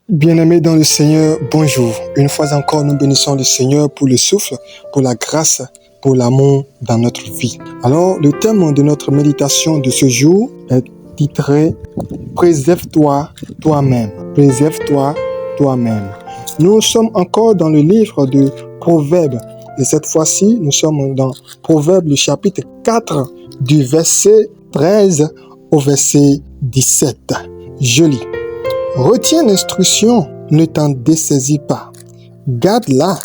Bien-aimés dans le Seigneur, bonjour. Une fois encore, nous bénissons le Seigneur pour le souffle, pour la grâce, pour l'amour dans notre vie. Alors, le thème de notre méditation de ce jour est titré « Préserve-toi toi-même ». Préserve-toi toi-même. Nous sommes encore dans le livre de Proverbes. Et cette fois-ci, nous sommes dans Proverbes, le chapitre 4, du verset 13 au verset 17. Je lis. Retiens l'instruction, ne t'en dessaisis pas. Garde-la,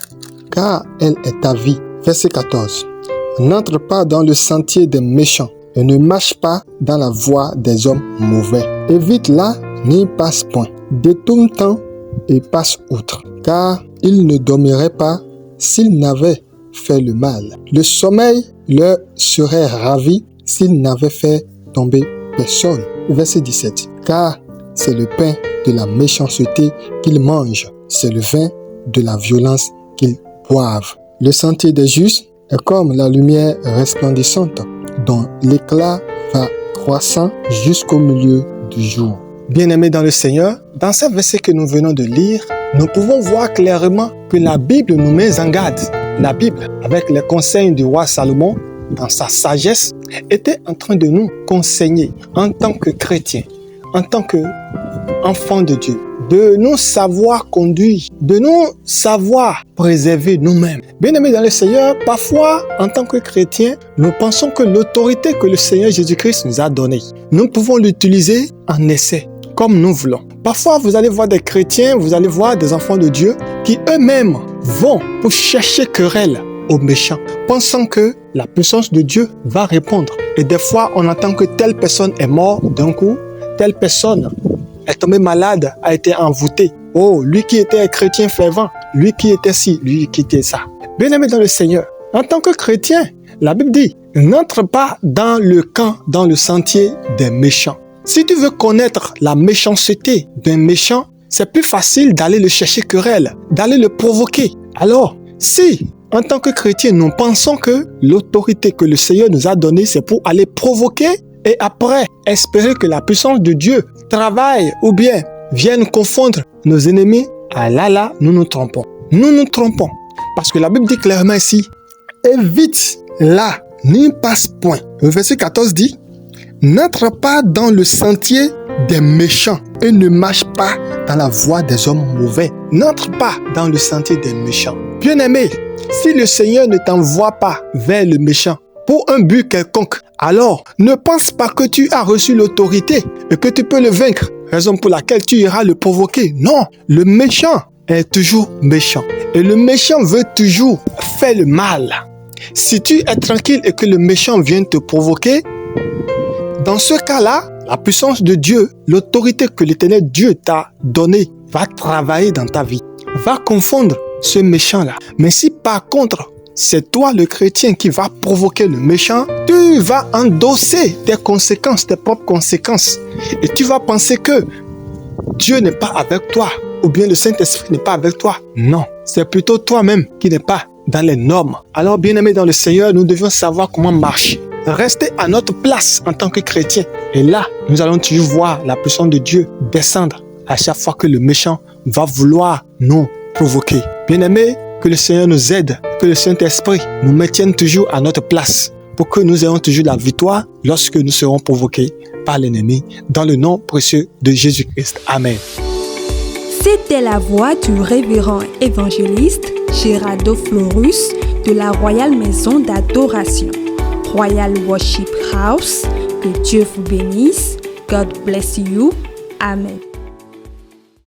car elle est ta vie. Verset 14. N'entre pas dans le sentier des méchants et ne marche pas dans la voie des hommes mauvais. Évite-la, n'y passe point. Détourne-t'en et passe outre, car ils ne dormiraient pas s'ils n'avaient fait le mal. Le sommeil leur serait ravi s'ils n'avaient fait tomber personne. Verset 17. Car c'est le pain de la méchanceté qu'ils mangent, c'est le vin de la violence qu'ils boivent. Le sentier des justes est comme la lumière resplendissante dont l'éclat va croissant jusqu'au milieu du jour. Bien-aimés dans le Seigneur, dans ce verset que nous venons de lire, nous pouvons voir clairement que la Bible nous met en garde. La Bible, avec les conseils du roi Salomon, dans sa sagesse, était en train de nous conseiller en tant que chrétiens, en tant qu'enfants de Dieu, de nous savoir conduire, de nous savoir préserver nous-mêmes. Bien-aimés dans le Seigneur, parfois, en tant que chrétiens, nous pensons que l'autorité que le Seigneur Jésus-Christ nous a donnée, nous pouvons l'utiliser en essai, comme nous voulons. Parfois, vous allez voir des chrétiens, vous allez voir des enfants de Dieu qui eux-mêmes vont pour chercher querelle aux méchants, pensant que la puissance de Dieu va répondre. Et des fois, on entend que telle personne est morte d'un coup, telle personne est tombée malade, a été envoûtée. Oh, lui qui était un chrétien fervent, lui qui était ci, lui qui était ça. Bien-aimé dans le Seigneur, en tant que chrétien, la Bible dit, n'entre pas dans le camp, dans le sentier des méchants. Si tu veux connaître la méchanceté d'un méchant, c'est plus facile d'aller le chercher querelle, d'aller le provoquer. Alors, si en tant que chrétien, nous pensons que l'autorité que le Seigneur nous a donnée, c'est pour aller provoquer et après espérer que la puissance de Dieu travaille ou bien vienne confondre nos ennemis, ah là, nous nous trompons. Nous nous trompons. Parce que la Bible dit clairement ici, évite-la, n'y passe point. Le verset 14 dit, n'entre pas dans le sentier des méchants et ne marche pas dans la voie des hommes mauvais. N'entre pas dans le sentier des méchants. Bien-aimé, si le Seigneur ne t'envoie pas vers le méchant pour un but quelconque, alors ne pense pas que tu as reçu l'autorité et que tu peux le vaincre, raison pour laquelle tu iras le provoquer. Non, le méchant est toujours méchant et le méchant veut toujours faire le mal. Si tu es tranquille et que le méchant vient te provoquer, dans ce cas-là, la puissance de Dieu, l'autorité que l'Éternel Dieu t'a donnée, va travailler dans ta vie, va confondre ce méchant-là. Mais si par contre, c'est toi le chrétien qui va provoquer le méchant, tu vas endosser tes conséquences, tes propres conséquences. Et tu vas penser que Dieu n'est pas avec toi, ou bien le Saint-Esprit n'est pas avec toi. Non, c'est plutôt toi-même qui n'es pas dans les normes. Alors, bien-aimés dans le Seigneur, nous devions savoir comment marcher. Rester à notre place en tant que chrétien. Et là, nous allons toujours voir la puissance de Dieu descendre à chaque fois que le méchant va vouloir nous provoquer. Bien-aimés, que le Seigneur nous aide, que le Saint-Esprit nous maintienne toujours à notre place pour que nous ayons toujours la victoire lorsque nous serons provoqués par l'ennemi dans le nom précieux de Jésus-Christ. Amen. C'était la voix du révérend évangéliste Gerardo Florus de la Royale Maison d'Adoration, Royal Worship House. Que Dieu vous bénisse. God bless you. Amen.